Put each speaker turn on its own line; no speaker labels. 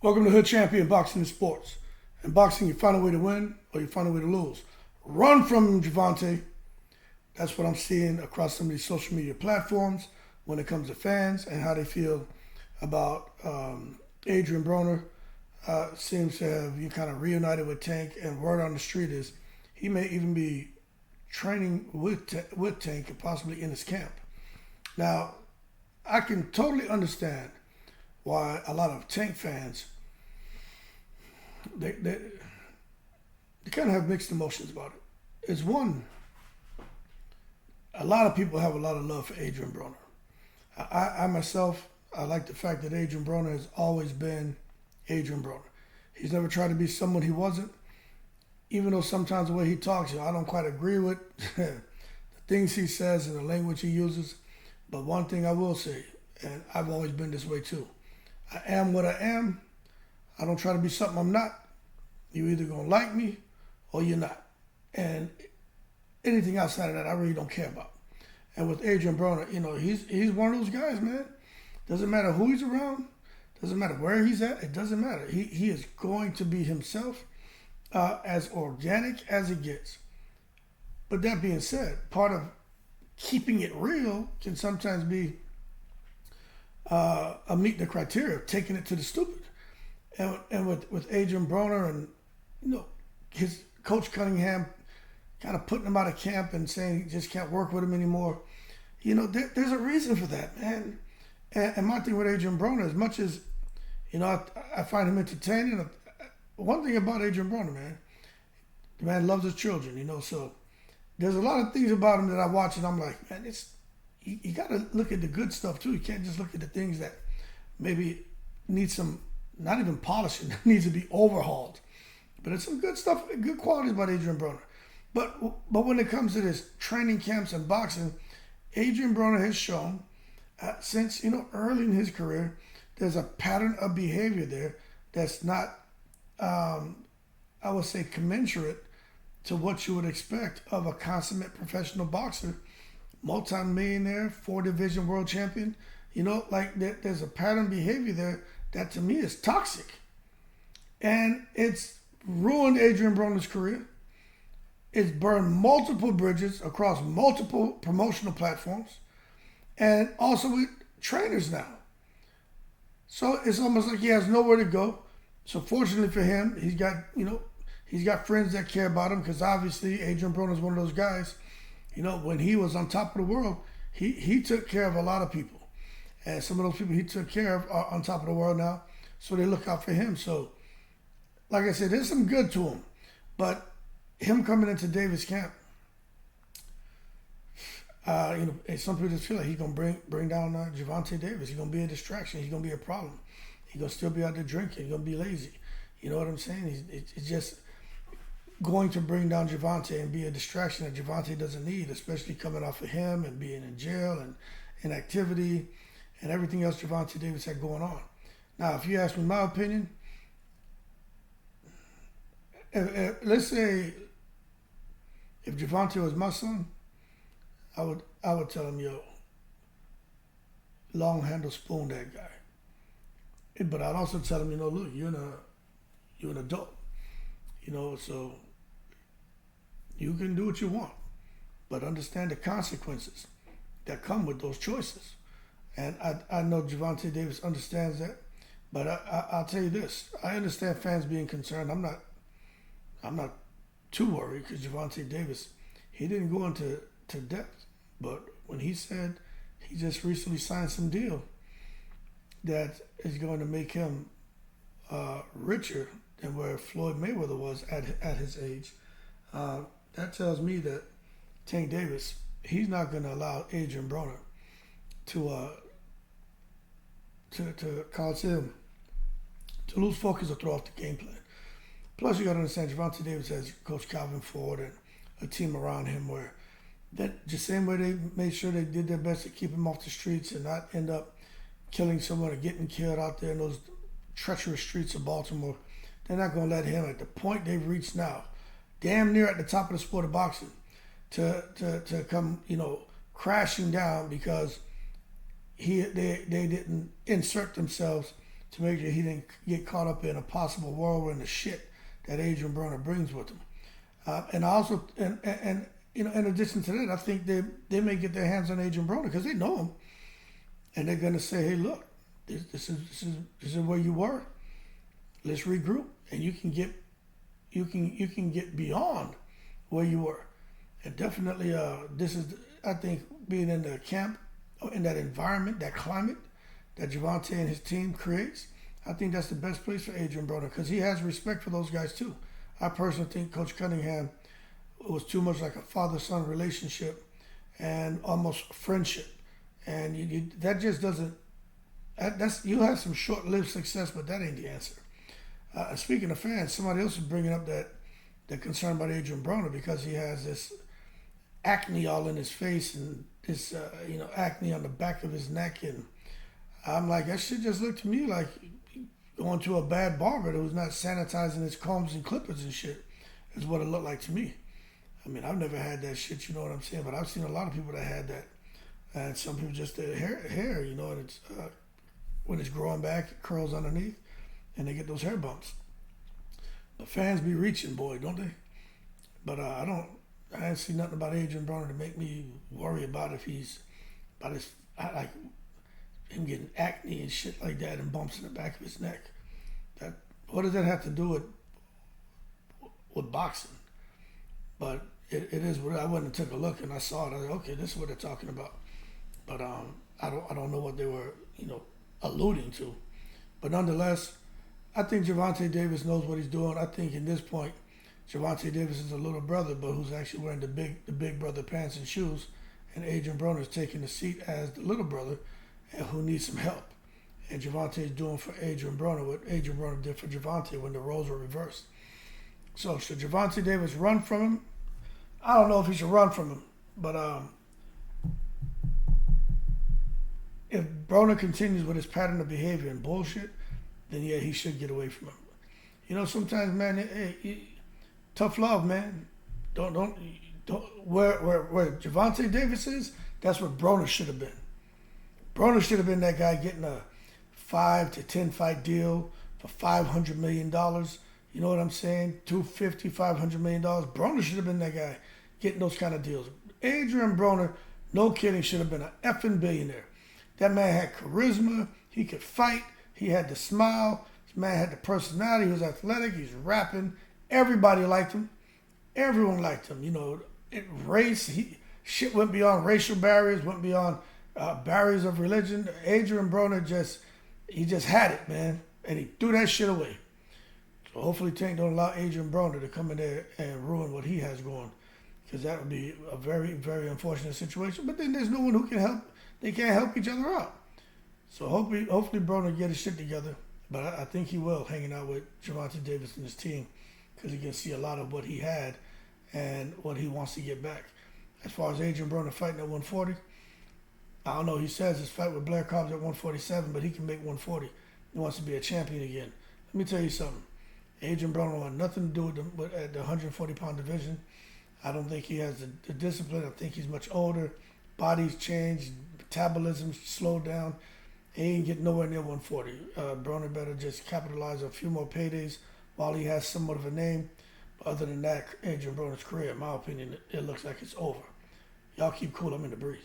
Welcome to Hood Champion Boxing and Sports. In boxing, you find a way to win or you find a way to lose. Run from him, Gervonta. That's what I'm seeing across some of these social media platforms when it comes to fans and how they feel about Adrien Broner. Seems to have you kind of reunited with Tank, and word on the street is he may even be training with Tank and possibly in his camp. Now, I can totally understand why a lot of Tank fans they kind of have mixed emotions about it. It's one, a lot of people have a lot of love for Adrien Broner. I myself, I like the fact that Adrien Broner has always been Adrien Broner. He's never tried to be someone he wasn't, even though sometimes the way he talks, I don't quite agree with the things he says and the language he uses. But one thing I will say, and I've always been this way too, I am what I am. I don't try to be something I'm not. You're either going to like me or you're not. And anything outside of that, I really don't care about. And with Adrien Broner, he's one of those guys, man. Doesn't matter who he's around. Doesn't matter where he's at. It doesn't matter. He is going to be himself, as organic as it gets. But that being said, part of keeping it real can sometimes be meeting the criteria of taking it to the stupid. And with Adrien Broner and his coach Cunningham kind of putting him out of camp and saying he just can't work with him anymore, there's a reason for that, man. And my thing with Adrien Broner, as much as I find him entertaining, one thing about Adrien Broner, man, the man loves his children, so there's a lot of things about him that I watch and I'm like, man, you got to look at the good stuff too. You can't just look at the things that maybe need some, not even polishing, needs to be overhauled. But it's some good stuff, good qualities about Adrien Broner. But when it comes to this training camps and boxing, Adrien Broner has shown since early in his career, there's a pattern of behavior there that's not, I would say, commensurate to what you would expect of a consummate professional boxer, multi-millionaire, 4-division world champion. There's a pattern of behavior there that to me is toxic. And it's ruined Adrien Broner's career. It's burned multiple bridges across multiple promotional platforms and also with trainers now. So it's almost like he has nowhere to go. So fortunately for him, he's got friends that care about him, because obviously Adrien Broner is one of those guys, when he was on top of the world, he took care of a lot of people. And some of those people he took care of are on top of the world now, so they look out for him. So, like I said, there's some good to him. But him coming into Davis camp, some people just feel like he's going to bring down Gervonta Davis. He's going to be a distraction. He's going to be a problem. He's going to still be out there drinking. He's going to be lazy. You know what I'm saying? It's just going to bring down Gervonta and be a distraction that Gervonta doesn't need, especially coming off of him and being in jail and inactivity and everything else Gervonta Davis had going on. Now, if you ask me my opinion, let's say if Gervonta was my son, I would tell him, long handle spoon that guy. But I'd also tell him, look, you're an adult, so you can do what you want, but understand the consequences that come with those choices. And I know Gervonta Davis understands that, but I'll tell you this: I understand fans being concerned. I'm not too worried, because Gervonta Davis, he didn't go into depth, but when he said he just recently signed some deal that is going to make him richer than where Floyd Mayweather was at his age, that tells me that Tank Davis, he's not going to allow Adrien Broner to cause him to lose focus or throw off the game plan. Plus, you got to understand, Gervonta Davis has Coach Calvin Ford and a team around him where that just same way they made sure they did their best to keep him off the streets and not end up killing someone or getting killed out there in those treacherous streets of Baltimore. They're not going to let him, at the point they've reached now, damn near at the top of the sport of boxing, to come, crashing down because they didn't insert themselves to make sure he didn't get caught up in a possible whirlwind of shit that Adrien Broner brings with him. And I also, and you know, in addition to that, I think they may get their hands on Adrien Broner because they know him, and they're gonna say, hey, look, this is where you were. Let's regroup, and you can get beyond where you were. And definitely, this is, I think, being in the camp, in that environment, that climate that Gervonta and his team creates, I think that's the best place for Adrien Broner because he has respect for those guys too. I personally think Coach Cunningham was too much like a father-son relationship and almost friendship. And that just doesn't, you'll have some short-lived success, but that ain't the answer. Speaking of fans, somebody else is bringing up that concern about Adrien Broner because he has this acne all in his face and this acne on the back of his neck, and I'm like, that shit just looked to me like going to a bad barber who's not sanitizing his combs and clippers and shit is what it looked like to me. I mean, I've never had that shit, you know what I'm saying, but I've seen a lot of people that had that, and some people just their hair, you know, and it's when it's growing back, it curls underneath, and they get those hair bumps. The fans be reaching, boy, don't they? But I ain't see nothing about Adrien Broner to make me worry about like him getting acne and shit like that and bumps in the back of his neck. What does that have to do with boxing? But it is what I went and took a look and I saw it. I was like, okay, this is what they're talking about. But I don't know what they were, alluding to. But nonetheless, I think Gervonta Davis knows what he's doing. I think in this point, Gervonta Davis is a little brother, but who's actually wearing the big brother pants and shoes, and Adrien Broner is taking the seat as the little brother, and who needs some help. And Gervonta is doing for Adrien Broner what Adrien Broner did for Gervonta when the roles were reversed. So should Gervonta Davis run from him? I don't know if he should run from him, but if Broner continues with his pattern of behavior and bullshit, then yeah, he should get away from him. Sometimes, man, hey, tough love, man. Don't where Gervonta Davis is, that's where Broner should have been. Broner should have been that guy getting a 5 to 10 fight deal for $500 million. You know what I'm saying? $250, $500 million. Broner should have been that guy getting those kind of deals. Adrien Broner, no kidding, should have been an effing billionaire. That man had charisma. He could fight. He had the smile. This man had the personality. He was athletic. He was rapping. Everybody liked him. Everyone liked him. Shit went beyond racial barriers, went beyond barriers of religion. Adrien Broner just had it, man. And he threw that shit away. So hopefully Tank don't allow Adrien Broner to come in there and ruin what he has going. Because that would be a very, very unfortunate situation. But then there's no one who can help. They can't help each other out. So hopefully Broner get his shit together. But I think he will, hanging out with Gervonta Davis and his team. Because he can see a lot of what he had and what he wants to get back. As far as Adrien Broner fighting at 140, I don't know. He says his fight with Blair Cobb's at 147, but he can make 140. He wants to be a champion again. Let me tell you something. Adrien Broner want nothing to do with at the 140-pound division. I don't think he has the discipline. I think he's much older. Body's changed. Metabolism's slowed down. He ain't getting nowhere near 140. Broner better just capitalize on a few more paydays while he has somewhat of a name. But other than that, Adrien Broner's career, in my opinion, it looks like it's over. Y'all keep cool. I'm in the breeze.